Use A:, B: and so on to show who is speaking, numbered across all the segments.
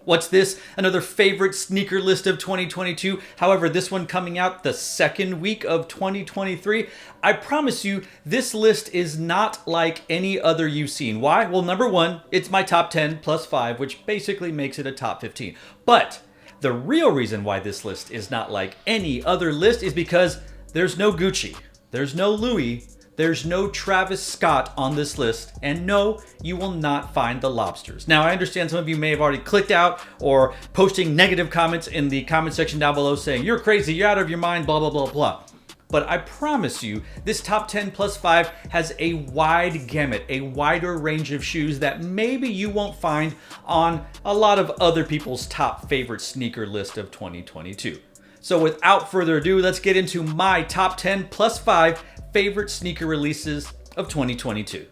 A: What's this? Another favorite sneaker list of 2022. However, this one coming out the second week of 2023. I promise you, this list is not like any other you've seen. Why? Well, number one, it's my top 10 plus 5, which basically makes it a top 15. But the real reason why this list is not like any other list is because there's no Gucci, there's no Louis, there's no Travis Scott on this list, and no, you will not find the lobsters. Now, I understand some of you may have already clicked out or posting negative comments in the comment section down below saying, you're crazy, you're out of your mind, blah, blah, blah, blah. But I promise you, this top 10 plus 5 has a wide gamut, a wider range of shoes that maybe you won't find on a lot of other people's top favorite sneaker list of 2022. So without further ado, let's get into my top 10 plus 5 favorite sneaker releases of 2022.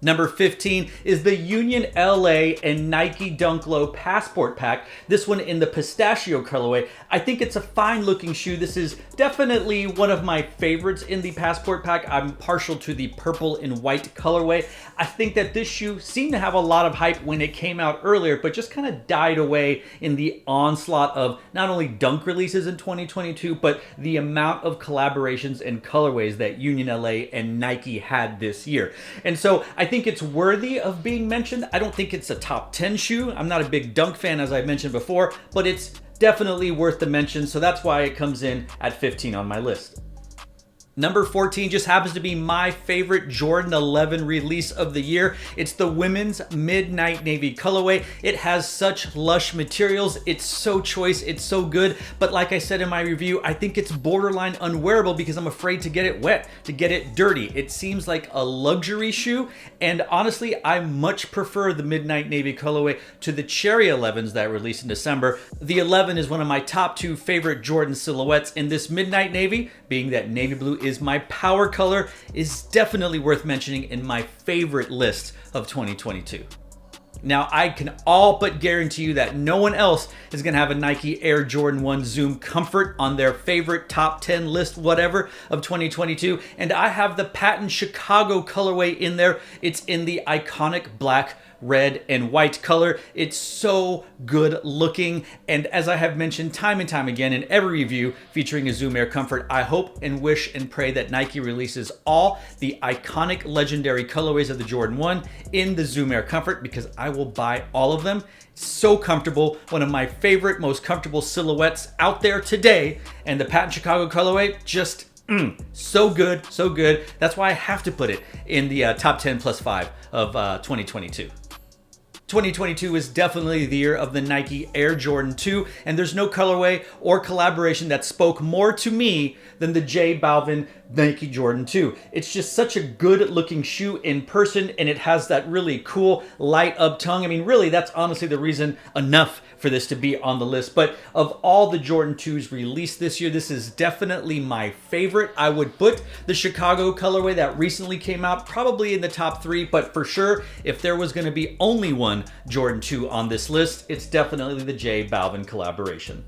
A: Number 15 is the Union LA and Nike Dunk Low Passport Pack. This one in the pistachio colorway. I think it's a fine looking shoe. This is definitely one of my favorites in the Passport Pack. I'm partial to the purple and white colorway. I think that this shoe seemed to have a lot of hype when it came out earlier, but just kind of died away in the onslaught of not only dunk releases in 2022, but the amount of collaborations and colorways that Union LA and Nike had this year. And so I think it's worthy of being mentioned. I don't think it's a top 10 shoe. I'm not a big dunk fan, as I mentioned before, but it's definitely worth the mention. So that's why it comes in at 15 on my list. Number 14 just happens to be my favorite Jordan 11 release of the year. It's the women's Midnight Navy colorway. It has such lush materials. It's so choice. It's so good. But like I said in my review, I think it's borderline unwearable because I'm afraid to get it wet, to get it dirty. It seems like a luxury shoe. And honestly, I much prefer the Midnight Navy colorway to the Cherry 11s that released in December. The 11 is one of my top 2 favorite Jordan silhouettes, and this Midnight Navy, being that navy blue is my power color, is definitely worth mentioning in my favorite list of 2022. Now, I can all but guarantee you that no one else is going to have a Nike Air Jordan 1 Zoom Comfort on their favorite top 10 list, whatever, of 2022. And I have the patent Chicago colorway in there. It's in the iconic black, red, and white color. It's so good looking. And as I have mentioned time and time again in every review featuring a Zoom Air Comfort, I hope and wish and pray that Nike releases all the iconic legendary colorways of the Jordan 1 in the Zoom Air Comfort, because I will buy all of them. So comfortable, one of my favorite, most comfortable silhouettes out there today. And the patent Chicago colorway, just so good, so good. That's why I have to put it in the top 10 plus 5 of 2022. 2022 is definitely the year of the Nike Air Jordan 2, and there's no colorway or collaboration that spoke more to me than the J Balvin Nike Jordan 2. It's just such a good looking shoe in person, and it has that really cool light up tongue. I mean, really, that's honestly the reason enough for this to be on the list. But of all the Jordan 2s released this year, this is definitely my favorite. I would put the Chicago colorway that recently came out probably in the top 3, but for sure, if there was going to be only one Jordan 2 on this list, it's definitely the J Balvin collaboration.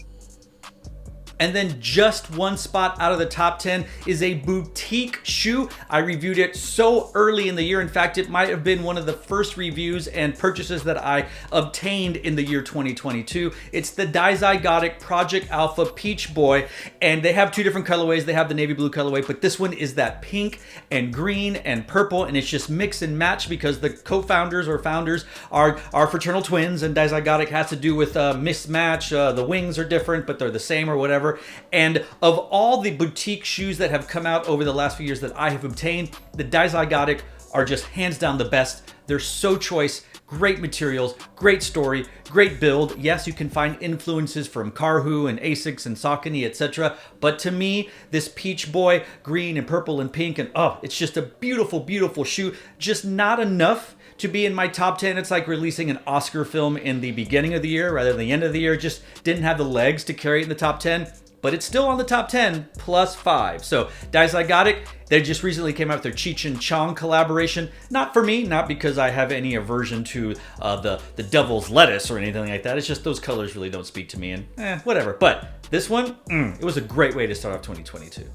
A: And then just one spot out of the top 10 is a boutique shoe. I reviewed it so early in the year. In fact, it might have been one of the first reviews and purchases that I obtained in the year 2022. It's the Dizygotic Project Alpha Peach Boy, and they have 2 different colorways. They have the navy blue colorway, but this one is that pink and green and purple, and it's just mix and match because the co-founders or founders are fraternal twins, and Dizygotic has to do with mismatch. The wings are different, but they're the same or whatever. And of all the boutique shoes that have come out over the last few years that I have obtained, the Dizygotic are just hands down the best. They're so choice, great materials, great story, great build. Yes, you can find influences from Karhu and Asics and Saucony, etc. But to me, this Peach Boy, green and purple and pink, and it's just a beautiful, beautiful shoe. Just not enough to be in my top 10. It's like releasing an Oscar film in the beginning of the year rather than the end of the year. Just didn't have the legs to carry it in the top 10, but it's still on the top 10 plus 5. So Dizygotic, they just recently came out with their Cheech and Chong collaboration. Not for me, not because I have any aversion to the devil's lettuce or anything like that. It's just those colors really don't speak to me, and whatever. But this one, it was a great way to start off 2022.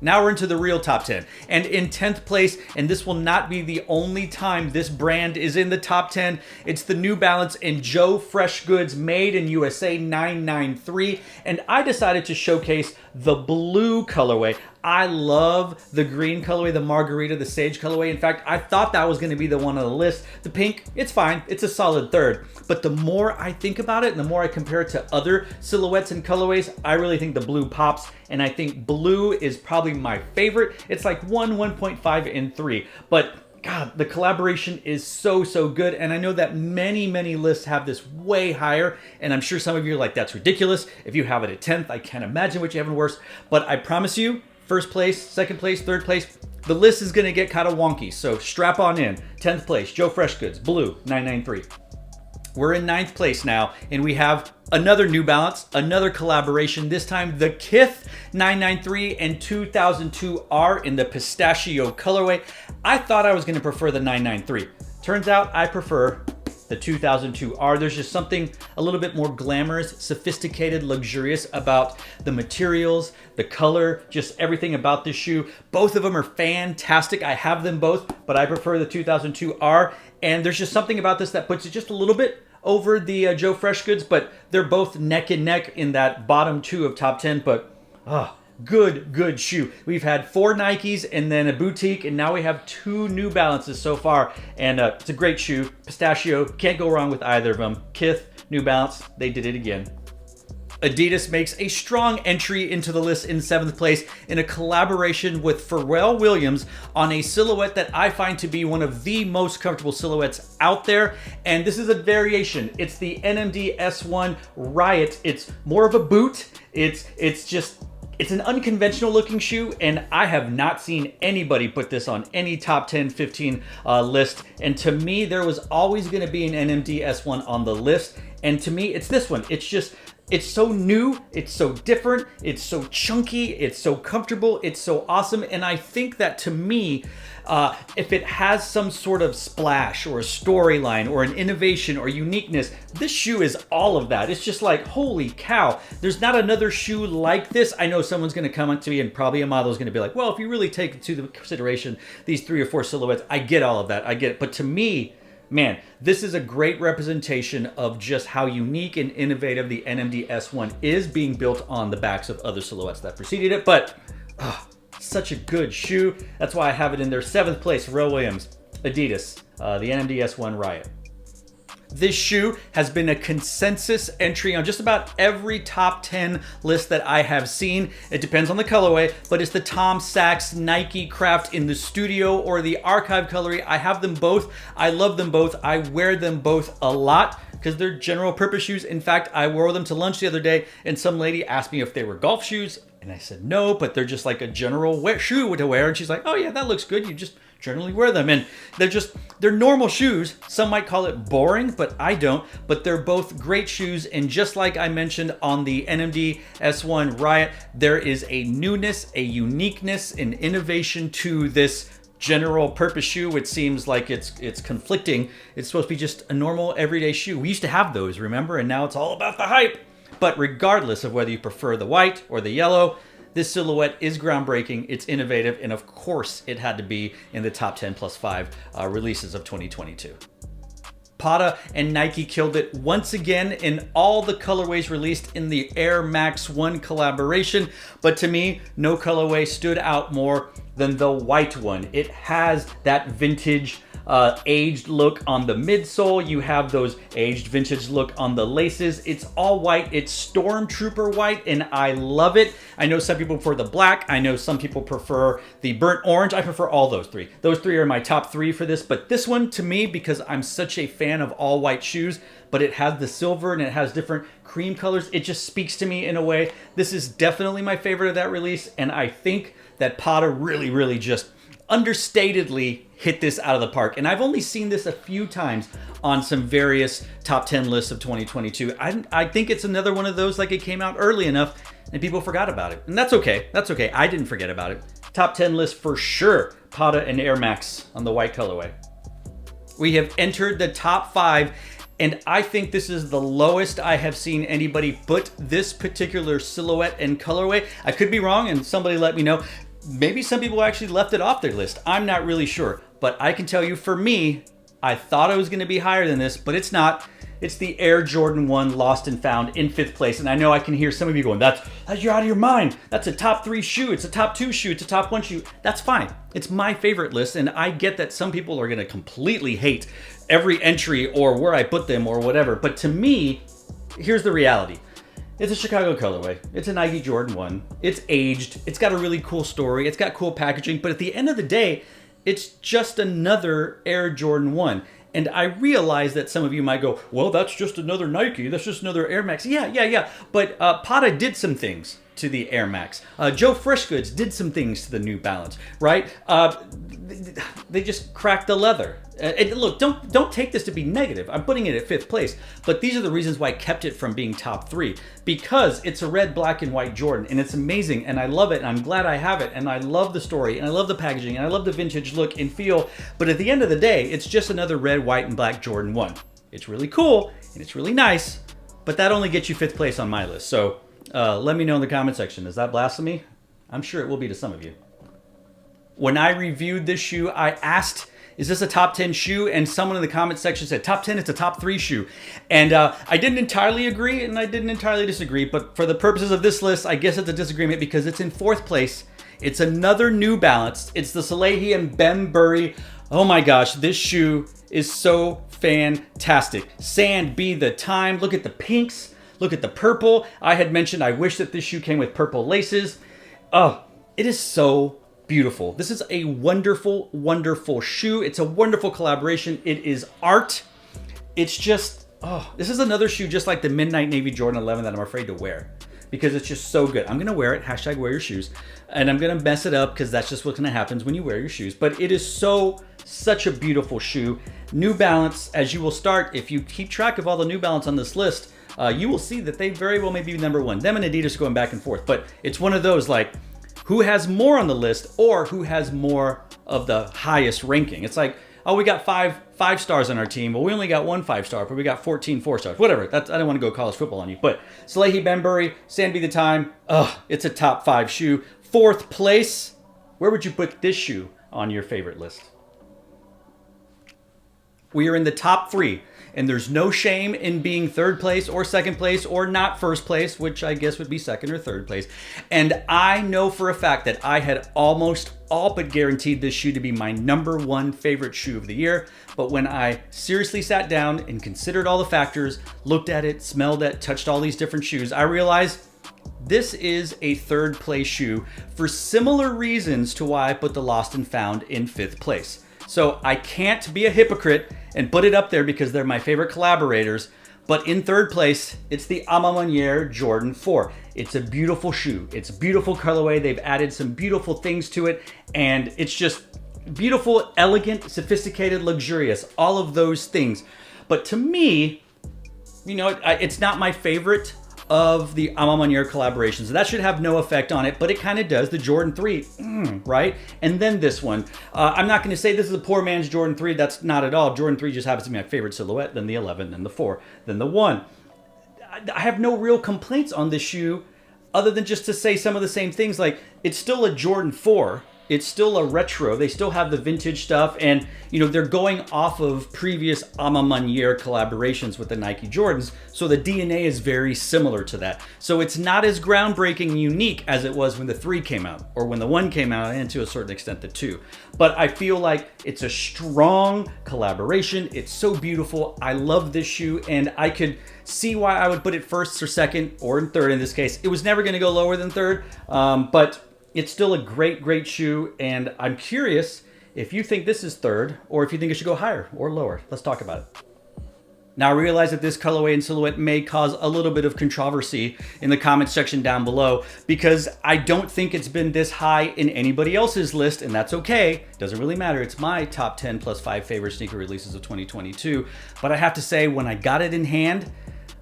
A: Now we're into the real top 10. And in 10th place, and this will not be the only time this brand is in the top 10, it's the New Balance and Joe Fresh Goods Made in USA 993. And I decided to showcase the blue colorway. I love the green colorway, the margarita, the sage colorway. In fact, I thought that was going to be the one on the list. The pink, it's fine. It's a solid third. But the more I think about it and the more I compare it to other silhouettes and colorways, I really think the blue pops. And I think blue is probably my favorite. It's like 1.5, and 3. But God, the collaboration is so good. And I know that many lists have this way higher. And I'm sure some of you are like, that's ridiculous. If you have it at 10th, I can't imagine what you have in worse. But I promise you, first place, second place, third place, the list is going to get kind of wonky. So strap on in. 10th place, Joe Fresh Goods, blue, 993. We're in 9th place now, and we have another New Balance, another collaboration, this time the Kith 993 and 2002R in the pistachio colorway. I thought I was going to prefer the 993. Turns out I prefer the 2002R. There's just something a little bit more glamorous, sophisticated, luxurious about the materials, the color, just everything about this shoe. Both of them are fantastic. I have them both, but I prefer the 2002R. And there's just something about this that puts it just a little bit over the Joe Fresh Goods, but they're both neck and neck in that bottom 2 of top 10. But good shoe. We've had 4 Nikes and then a boutique, and now we have 2 New Balances so far. And it's a great shoe. Pistachio, can't go wrong with either of them. Kith, New Balance, they did it again. Adidas makes a strong entry into the list in 7th place in a collaboration with Pharrell Williams on a silhouette that I find to be one of the most comfortable silhouettes out there. And this is a variation. It's the NMD S1 Riot. It's more of a boot. It's an unconventional looking shoe, and I have not seen anybody put this on any top 10, 15 list. And to me, there was always going to be an NMD S1 on the list. And to me, it's this one. It's so new, it's so different, it's so chunky, it's so comfortable, it's so awesome. And I think that to me, if it has some sort of splash or a storyline or an innovation or uniqueness, this shoe is all of that. It's just like, holy cow, there's not another shoe like this. I know someone's going to come up to me and probably Amado's going to be like, well, if you really take into consideration these 3 or 4 silhouettes, I get all of that, I get it. But to me, man, this is a great representation of just how unique and innovative the NMD S1 is, being built on the backs of other silhouettes that preceded it. But such a good shoe. That's why I have it in their 7th place. Pharrell Williams, Adidas, the NMD S1 Riot. This shoe has been a consensus entry on just about every top 10 list that I have seen. It depends on the colorway, but it's the Tom Sachs Nike Craft in the Studio or the Archive colorway. I have them both. I love them both. I wear them both a lot because they're general purpose shoes. In fact, I wore them to lunch the other day and some lady asked me if they were golf shoes. And I said, no, but they're just like a general shoe to wear. And she's like, oh yeah, that looks good. You just generally wear them. And they're normal shoes. Some might call it boring, but I don't. But they're both great shoes. And just like I mentioned on the NMD S1 Riot, there is a newness, a uniqueness, an innovation to this general purpose shoe. It seems like it's conflicting. It's supposed to be just a normal everyday shoe. We used to have those, remember? And now it's all about the hype. But regardless of whether you prefer the white or the yellow, this silhouette is groundbreaking, it's innovative, and of course it had to be in the top 10 plus 5 releases of 2022. Prada and Nike killed it once again in all the colorways released in the Air Max 1 collaboration, but to me, no colorway stood out more than the white one. It has that vintage aged look on the midsole. You have those aged vintage look on the laces. It's all white. It's Stormtrooper white, and I love it. I know some people prefer the black. I know some people prefer the burnt orange. I prefer all those 3. Those 3 are my top 3 for this, but this one to me, because I'm such a fan of all white shoes, but it has the silver and it has different cream colors, it just speaks to me in a way. This is definitely my favorite of that release, and I think that Prada really just understatedly hit this out of the park. And I've only seen this a few times on some various top 10 lists of 2022. I think it's another one of those, like it came out early enough and people forgot about it. And that's okay. That's okay. I didn't forget about it. Top 10 list for sure. Prada and Air Max on the white colorway. We have entered the top 5, and I think this is the lowest I have seen anybody put this particular silhouette and colorway. I could be wrong, and somebody let me know. Maybe some people actually left it off their list. I'm not really sure. But I can tell you, for me, I thought it was going to be higher than this, but it's not. It's the Air Jordan 1 Lost and Found in 5th place. And I know I can hear some of you going, that's you're out of your mind. That's a top 3 shoe. It's a top 2 shoe. It's a top 1 shoe. That's fine. It's my favorite list. And I get that some people are going to completely hate every entry or where I put them or whatever. But to me, here's the reality. It's a Chicago colorway. It's a Nike Jordan 1. It's aged. It's got a really cool story. It's got cool packaging. But at the end of the day, it's just another Air Jordan 1. And I realize that some of you might go, well, that's just another Nike. That's just another Air Max. Yeah. But Prada did some things to the Air Max. Joe Freshgoods did some things to the New Balance, right? They just cracked the leather. And look, don't take this to be negative. I'm putting it at 5th place. But these are the reasons why I kept it from being top 3. Because it's a red, black, and white Jordan. And it's amazing. And I love it. And I'm glad I have it. And I love the story. And I love the packaging. And I love the vintage look and feel. But at the end of the day, it's just another red, white, and black Jordan 1. It's really cool. And it's really nice. But that only gets you 5th place on my list. So let me know in the comment section. Is that blasphemy? I'm sure it will be to some of you. When I reviewed this shoe, I asked, is this a top 10 shoe? And someone in the comment section said, top 10, it's a top 3 shoe. And I didn't entirely agree, and I didn't entirely disagree. But for the purposes of this list, I guess it's a disagreement because it's in 4th place. It's another New Balance. It's the Salehi and Ben. Oh my gosh, this shoe is so fantastic. Sand be the time. Look at the pinks. Look at the purple. I had mentioned I wish that this shoe came with purple laces. Oh, it is so beautiful. This is a wonderful, wonderful shoe. It's a wonderful collaboration. It is art. It's just, this is another shoe just like the Midnight Navy Jordan 11 that I'm afraid to wear because it's just so good. I'm going to wear it. # wear your shoes. And I'm going to mess it up because that's just what's going to happen when you wear your shoes. But it is such a beautiful shoe. New Balance, as you will start, if you keep track of all the New Balance on this list, you will see that they very well may be number 1. Them and Adidas are going back and forth. But it's one of those like, who has more on the list or who has more of the highest ranking. It's like, oh, we got five stars on our team. Well, we only got 1 5-star, but we got 14 4-stars. Whatever. I don't want to go college football on you. But Salehi Ben, Sand be the time. It's a top 5 shoe. 4th place. Where would you put this shoe on your favorite list? We are in the top 3. And there's no shame in being 3rd place or 2nd place or not 1st place, which I guess would be 2nd or 3rd place. And I know for a fact that I had almost all but guaranteed this shoe to be my number 1 favorite shoe of the year. But when I seriously sat down and considered all the factors, looked at it, smelled it, touched all these different shoes, I realized this is a 3rd place shoe for similar reasons to why I put the Lost and Found in 5th place. So I can't be a hypocrite and put it up there because they're my favorite collaborators. But in 3rd place, it's the Amaze Jordan 4. It's a beautiful shoe. It's a beautiful colorway. They've added some beautiful things to it. And it's just beautiful, elegant, sophisticated, luxurious. All of those things. But to me, it's not my favorite of the Amaze collaborations. That should have no effect on it, but it kind of does. The Jordan 3, right? And then this one. I'm not going to say this is a poor man's Jordan 3. That's not at all. Jordan 3 just happens to be my favorite silhouette, then the 11, then the 4, then the 1. I have no real complaints on this shoe other than just to say some of the same things. Like, it's still a Jordan 4. It's still a retro. They still have the vintage stuff. And, they're going off of previous Amaze collaborations with the Nike Jordans. So the DNA is very similar to that. So it's not as groundbreaking and unique as it was when the 3 came out or when the 1 came out, and to a certain extent the 2. But I feel like it's a strong collaboration. It's so beautiful. I love this shoe, and I could see why I would put it 1st or 2nd or in 3rd in this case. It was never going to go lower than 3rd, but it's still a great, great shoe, and I'm curious if you think this is 3rd or if you think it should go higher or lower. Let's talk about it. Now, I realize that this colorway and silhouette may cause a little bit of controversy in the comment section down below because I don't think it's been this high in anybody else's list, and that's okay. Doesn't really matter. It's my top 10 plus 5 favorite sneaker releases of 2022. But I have to say, when I got it in hand,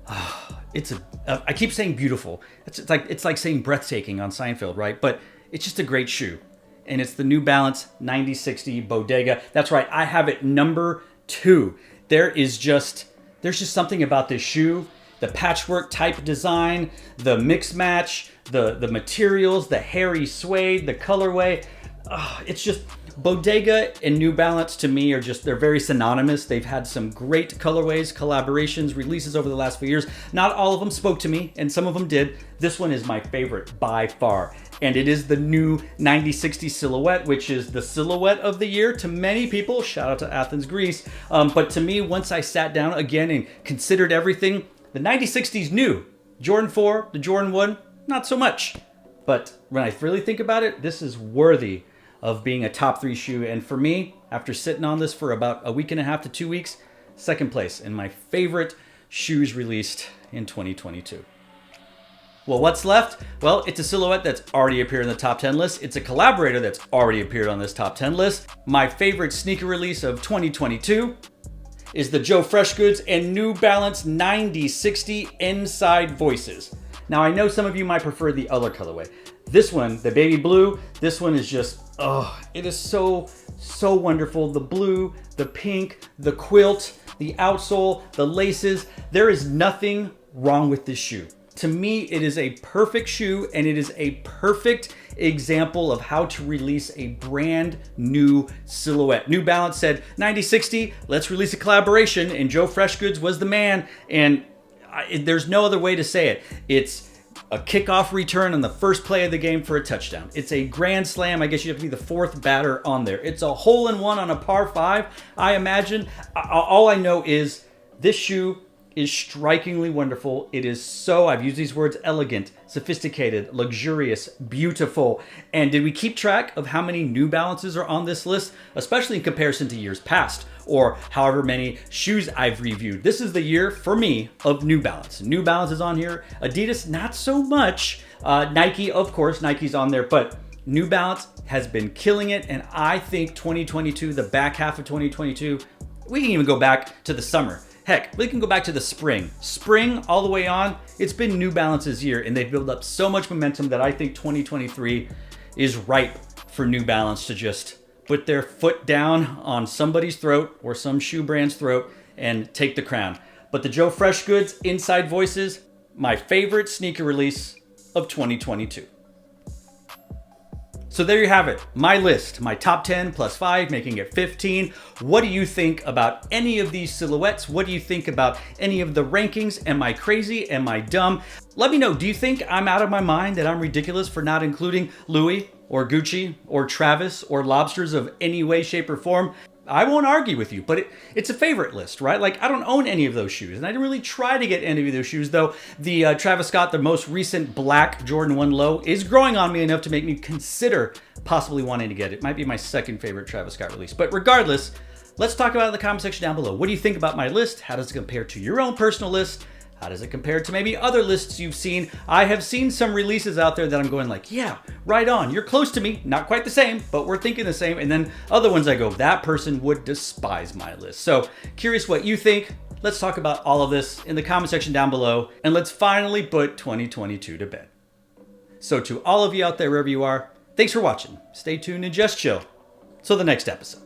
A: I keep saying beautiful. It's like saying breathtaking on Seinfeld, right? But it's just a great shoe. And it's the New Balance 9060 Bodega. That's right, I have it number 2. There's just something about this shoe. The patchwork type design, the mix match, the materials, the hairy suede, the colorway. It's just Bodega and New Balance to me they're very synonymous. They've had some great colorways, collaborations, releases over the last few years. Not all of them spoke to me, and some of them did. This one is my favorite by far. And it is the new 9060 silhouette, which is the silhouette of the year to many people. Shout out to Athens, Greece. But to me, once I sat down again and considered everything, the 9060 is new. Jordan 4, the Jordan 1, not so much. But when I really think about it, this is worthy of being a top 3 shoe. And for me, after sitting on this for about a week and a half to 2 weeks, second place in my favorite shoes released in 2022. Well, what's left? Well, it's a silhouette that's already appeared in the top 10 list. It's a collaborator that's already appeared on this top 10 list. My favorite sneaker release of 2022 is the Joe Freshgoods and New Balance 9060 Inside Voices. Now, I know some of you might prefer the other colorway. This one, the baby blue, this one is just, it is so wonderful. The blue, the pink, the quilt, the outsole, the laces. There is nothing wrong with this shoe. To me, it is a perfect shoe, and it is a perfect example of how to release a brand new silhouette. New Balance said, 9060, let's release a collaboration, and Joe Freshgoods was the man, and there's no other way to say it. It's a kickoff return on the first play of the game for a touchdown. It's a grand slam. I guess you have to be the fourth batter on there. It's a hole-in-one on a par 5, I imagine. All I know is this shoe is strikingly wonderful. It is so, I've used these words, elegant, sophisticated, luxurious, beautiful. And did we keep track of how many New Balances are on this list, especially in comparison to years past, or however many shoes I've reviewed? This is the year, for me, of New Balance. New Balance is on here. Adidas, not so much. Nike, of course, Nike's on there, but New Balance has been killing it. And I think 2022, the back half of 2022, we can even go back to the summer. Heck, we can go back to the spring. Spring all the way on, it's been New Balance's year, and they've built up so much momentum that I think 2023 is ripe for New Balance to just put their foot down on somebody's throat or some shoe brand's throat and take the crown. But the Joe Freshgoods Inside Voices, my favorite sneaker release of 2022. So there you have it, my list, my top 10 plus 5, making it 15. What do you think about any of these silhouettes? What do you think about any of the rankings? Am I crazy? Am I dumb? Let me know, do you think I'm out of my mind, that I'm ridiculous for not including Louis or Gucci or Travis or Lobsters of any way, shape, or form? I won't argue with you, but it's a favorite list, right? Like, I don't own any of those shoes, and I didn't really try to get any of those shoes, though the Travis Scott, the most recent black Jordan 1 Low, is growing on me enough to make me consider possibly wanting to get it. It might be my second favorite Travis Scott release. But regardless, let's talk about it in the comment section down below. What do you think about my list? How does it compare to your own personal list? How does it compare to maybe other lists you've seen? I have seen some releases out there that I'm going like, yeah, right on. You're close to me. Not quite the same, but we're thinking the same. And then other ones I go, that person would despise my list. So curious what you think. Let's talk about all of this in the comment section down below. And let's finally put 2022 to bed. So to all of you out there, wherever you are, thanks for watching. Stay tuned and just chill till the next episode.